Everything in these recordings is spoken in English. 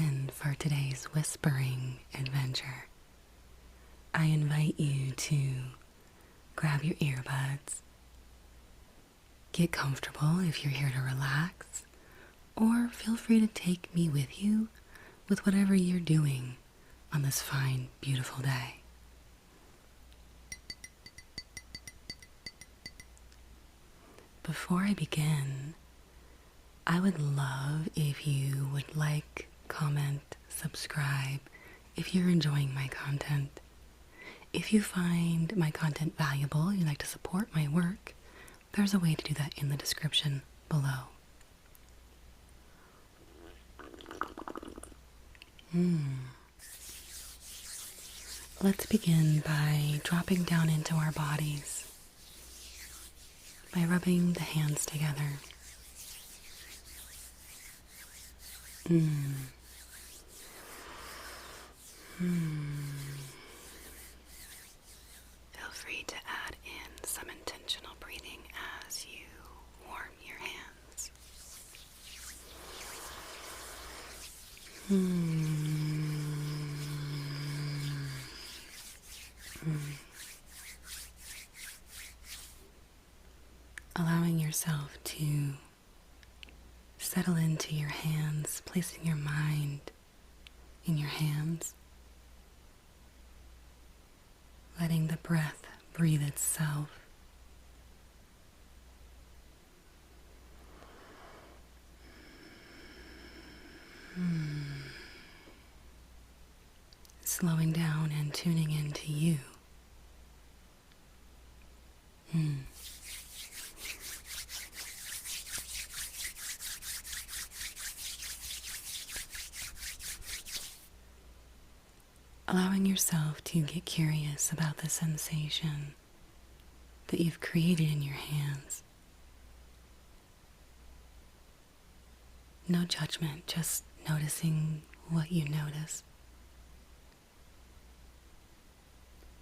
in for today's whispering adventure, I invite you to grab your earbuds, get comfortable if you're here to relax, or feel free to take me with you with whatever you're doing on this fine, beautiful day. Before I begin, I would love if you would like, comment, subscribe if you're enjoying my content. If you find my content valuable, you'd like to support my work, there's a way to do that in the description below. Let's begin by dropping down into our bodies by rubbing the hands together. Feel free to add in some intentional breathing as you warm your hands. Allowing yourself to settle into your hands, placing your mind in your hands, letting the breath breathe itself. Slowing down and tuning into you. Allowing yourself to get curious about the sensation that you've created in your hands. No judgment, just noticing what you notice.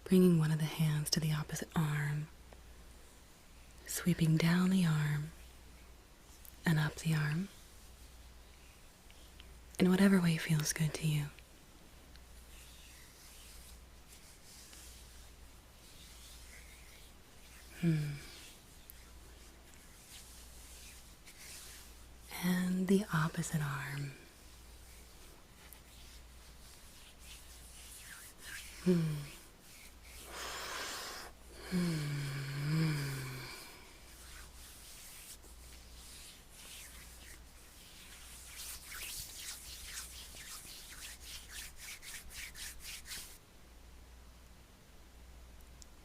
Bringing one of the hands to the opposite arm, sweeping down the arm and up the arm, in whatever way feels good to you. And the opposite arm.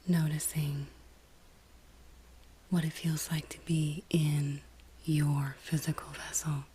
Noticing what it feels like to be in your physical vessel.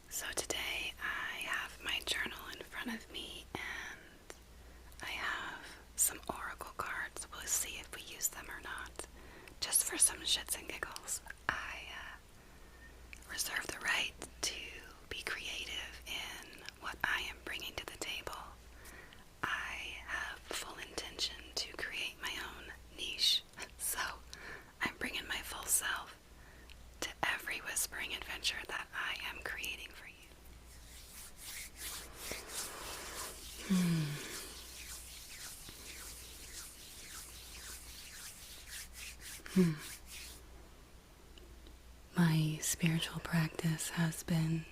So today I have my journal in front of me and I have some oracle cards. We'll see if we use them or not. Just for some shits and giggles. I reserve the right to be creative in what I am bringing to the table. I have full intention to create my own niche. So I'm bringing my full self to every whispering adventure that I am creating for you. My spiritual practice has been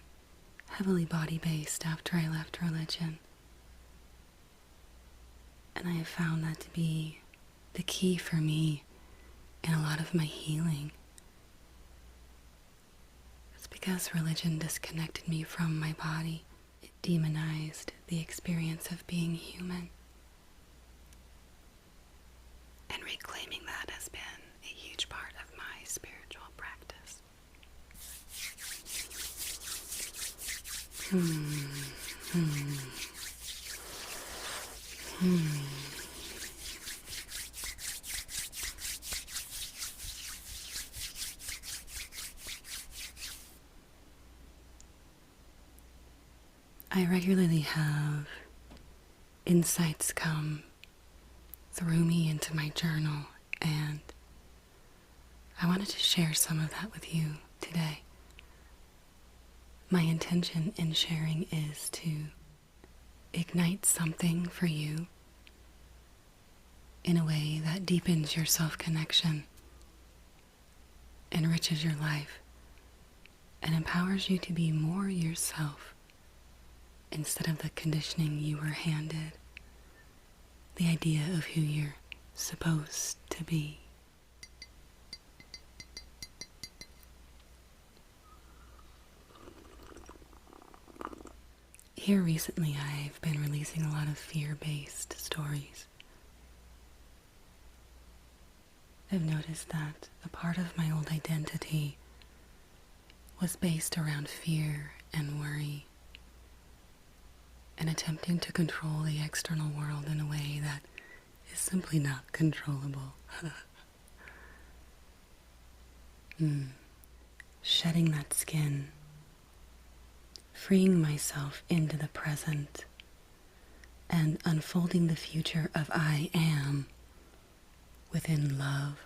heavily body-based after I left religion. And I have found that to be the key for me in a lot of my healing. It's because religion disconnected me from my body. It demonized the experience of being human. And reclaiming that has been a huge part of my spiritual practice. I regularly have insights come through me into my journal, and I wanted to share some of that with you today. My intention in sharing is to ignite something for you in a way that deepens your self-connection, enriches your life, and empowers you to be more yourself instead of the conditioning you were handed, the idea of who you're supposed to be. Here recently, I've been releasing a lot of fear-based stories. I've noticed that a part of my old identity was based around fear and worry, and attempting to control the external world in a way that is simply not controllable. Shedding that skin, freeing myself into the present, and unfolding the future of I am within love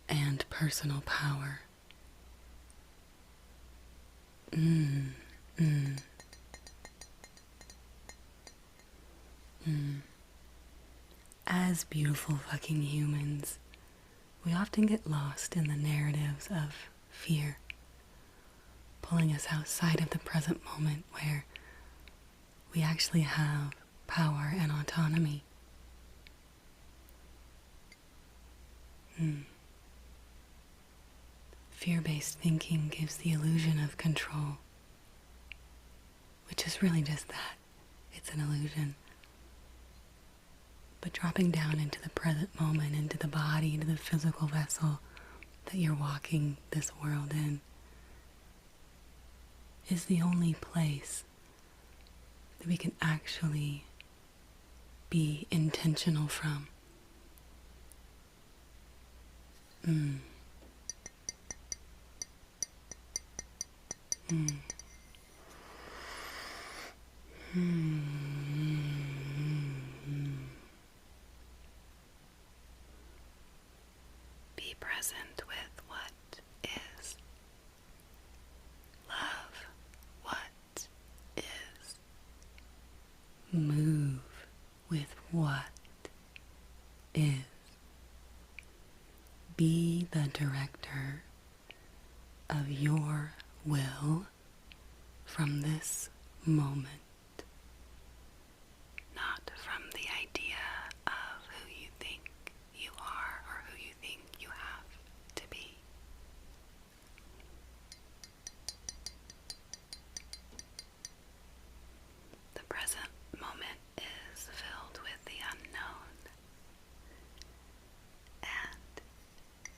and personal power. As beautiful fucking humans, we often get lost in the narratives of fear, pulling us outside of the present moment where we actually have power and autonomy. Fear-based thinking gives the illusion of control, which is really just that. It's an illusion. But dropping down into the present moment, into the body, into the physical vessel that you're walking this world in, is the only place that we can actually be intentional from. Be present with what is. Love what is. Move with what is. Be the director of your will from this moment, not from the idea of who you think you are or who you think you have to be. The present moment is filled with the unknown, and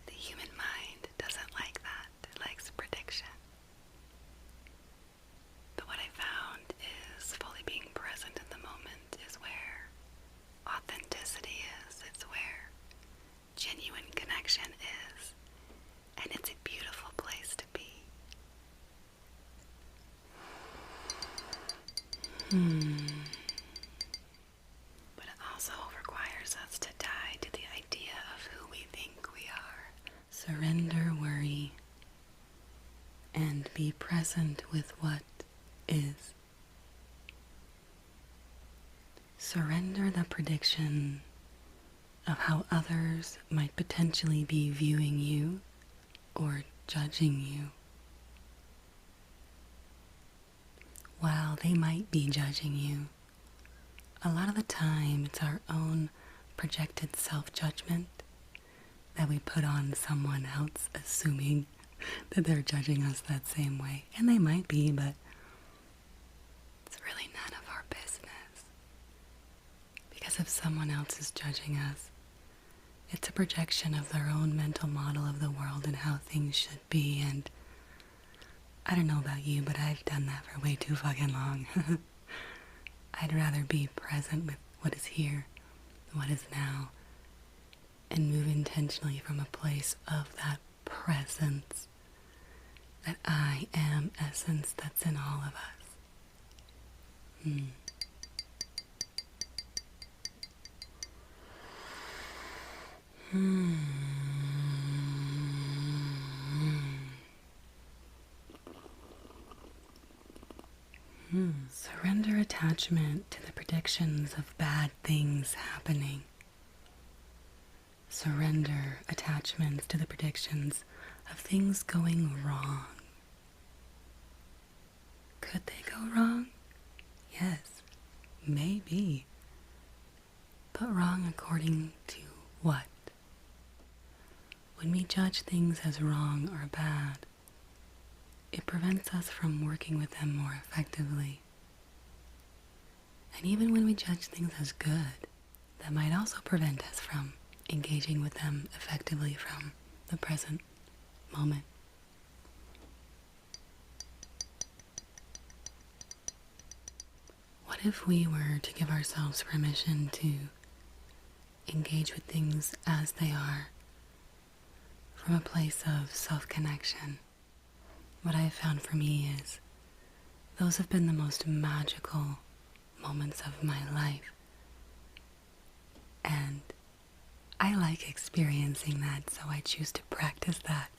the human mind doesn't like that. It likes prediction. But what I found is fully being present in the moment is where authenticity is. It's where genuine connection is. And it's a beautiful place to be. But it also requires us to die to the idea of who we think we are. Surrender worry and be present with what is. Surrender the prediction of how others might potentially be viewing you or judging you. While they might be judging you, a lot of the time it's our own projected self-judgment that we put on someone else, assuming that they're judging us that same way. And they might be, but it's really none of our business. Because if someone else is judging us, it's a projection of their own mental model of the world and how things should be. And I don't know about you, but I've done that for way too fucking long. I'd rather be present with what is here, what is now, and move intentionally from a place of that presence, that I am essence that's in all of us. Mm. Mm. Surrender attachment to the predictions of bad things happening. Surrender attachments to the predictions of things going wrong. Could they go wrong? Yes, maybe. But wrong according to what? When we judge things as wrong or bad, it prevents us from working with them more effectively. And even when we judge things as good, that might also prevent us from engaging with them effectively from the present moment. What if we were to give ourselves permission to engage with things as they are from a place of self-connection? What I have found for me is those have been the most magical moments of my life. And I like experiencing that, so I choose to practice that.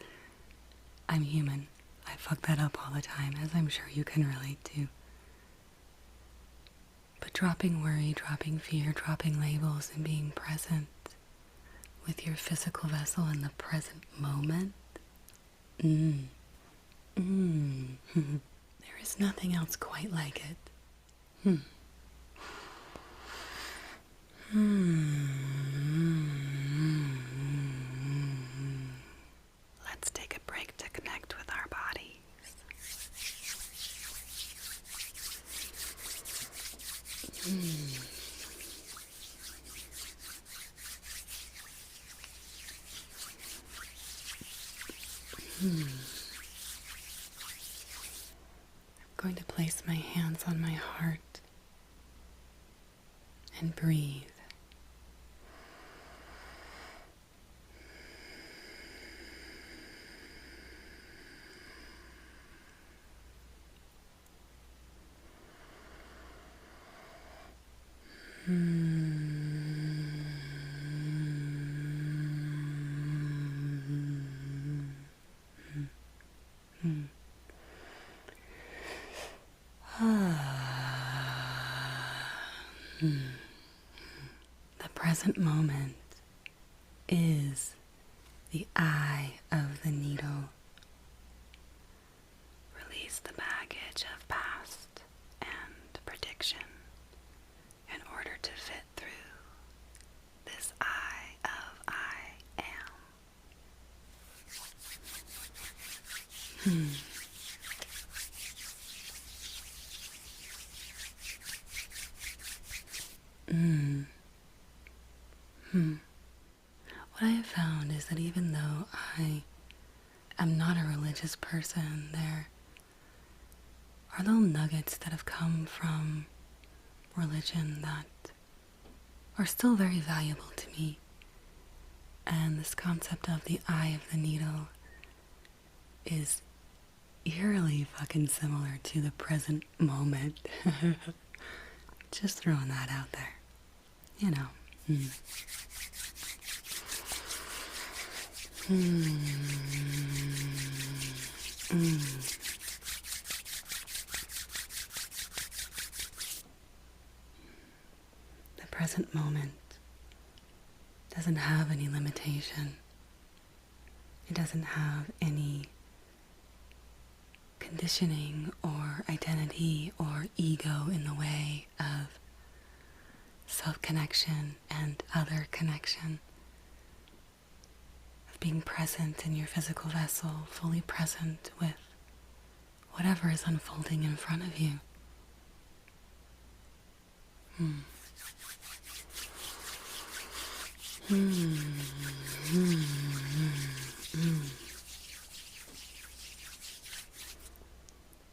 I'm human. I fuck that up all the time, as I'm sure you can relate to. But dropping worry, dropping fear, dropping labels, and being present with your physical vessel in the present moment, there is nothing else quite like it. Let's take a break to connect with our bodies. I'm going to place my hands on my heart and breathe. The present moment is the eye of the needle. Release the baggage of past and prediction in order to fit through this eye of I am. What I have found is that even though I am not a religious person, there are little nuggets that have come from religion that are still very valuable to me. And this concept of the eye of the needle is eerily fucking similar to the present moment. Just throwing that out there. You know. The present moment doesn't have any limitation. It doesn't have any conditioning or identity or ego in the way of self-connection and other connection. Of being present in your physical vessel, fully present with whatever is unfolding in front of you.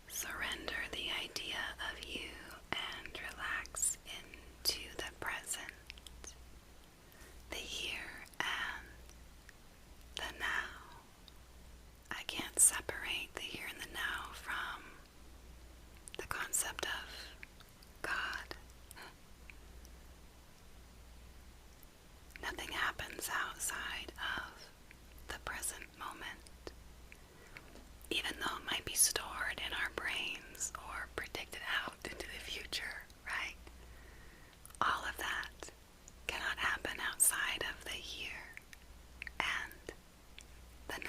Surrender the idea of you and relax into the present, the here and the now. I can't separate the here and the now from the concept of happens outside of the present moment, even though it might be stored in our brains or predicted out into the future, right? All of that cannot happen outside of the here and the now.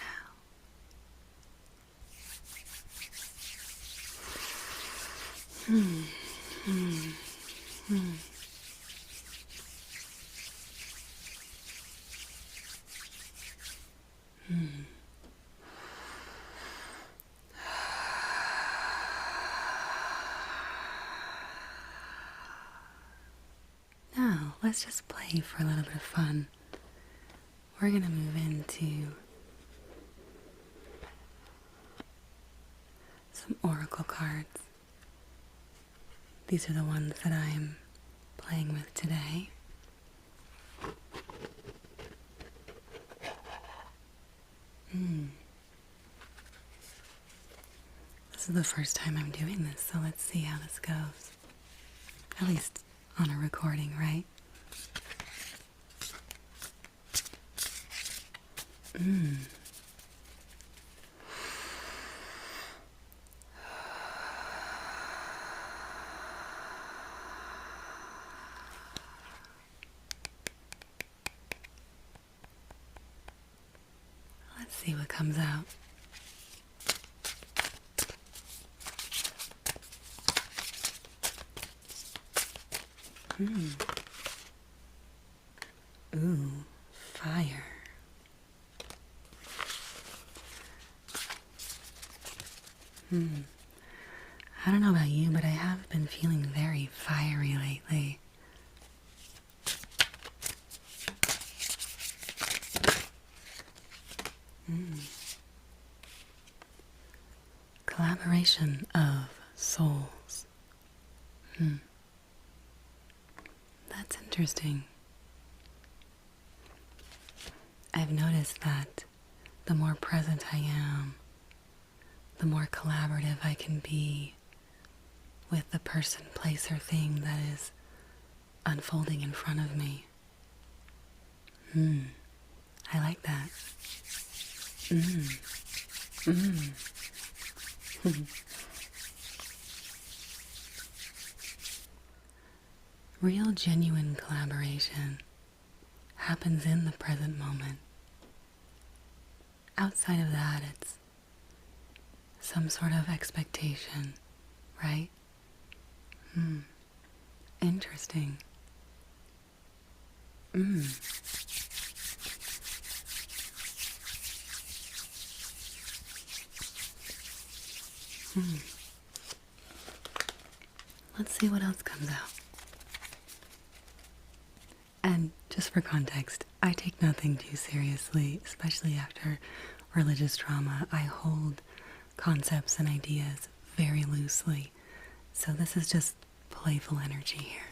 Now, let's just play for a little bit of fun. We're going to move into some oracle cards. These are the ones that I am playing with today. This is the first time I'm doing this, so let's see how this goes. At least on a recording, right? Let's see what comes out. Ooh, fire. I don't know about you, but I have been feeling very fiery lately. Collaboration of souls. That's interesting. I've noticed that the more present I am, the more collaborative I can be with the person, place, or thing that is unfolding in front of me. I like that. Real, genuine collaboration happens in the present moment. Outside of that, it's some sort of expectation, right? Interesting. Let's see what else comes out. And just for context, I take nothing too seriously, especially after religious trauma. I hold concepts and ideas very loosely. So this is just playful energy here.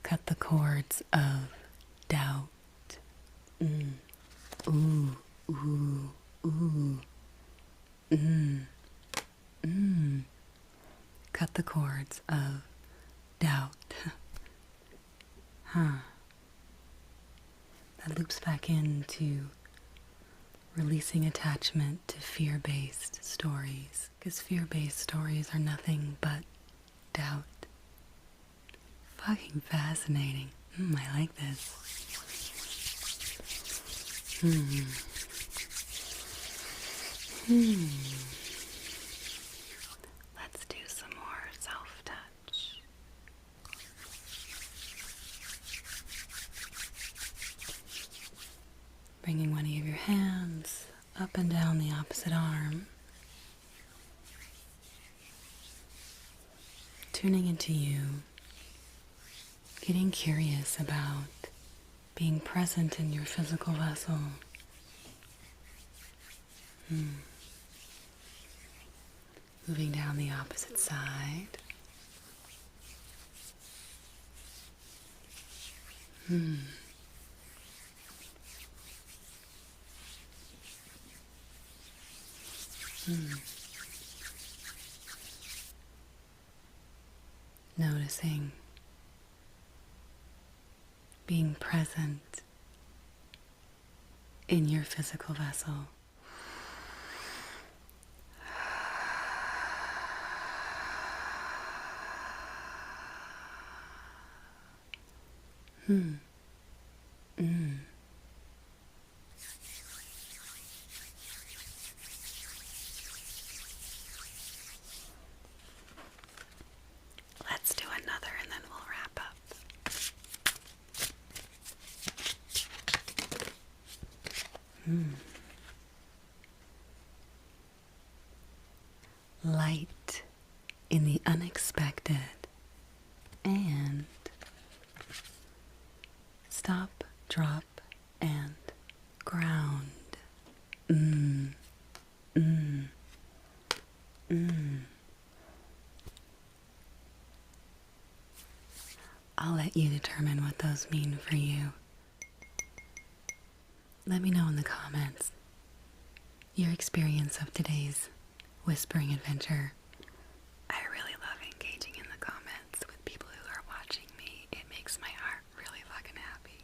Cut the cords of doubt. Ooh, ooh, ooh. Cut the cords of doubt. That loops back into releasing attachment to fear-based stories, because fear-based stories are nothing but doubt. Fucking fascinating. I like this. Let's do some more self-touch. Bringing one of your hands up and down the opposite arm. Tuning into you. Getting curious about being present in your physical vessel. Moving down the opposite side. Noticing, being present in your physical vessel. Let's do another and then we'll wrap up. Light in the unexpected and stop, drop, and ground. I'll let you determine what those mean for you. Let me know in the comments your experience of today's whispering adventure. I really love engaging in the comments with people who are watching me. It makes my heart really fucking happy.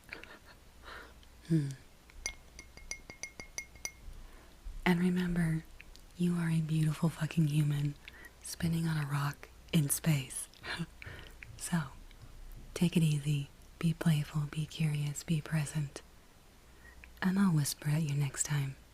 And remember, you are a beautiful fucking human spinning on a rock in space. So, take it easy, be playful, be curious, be present. And I'll whisper at you next time.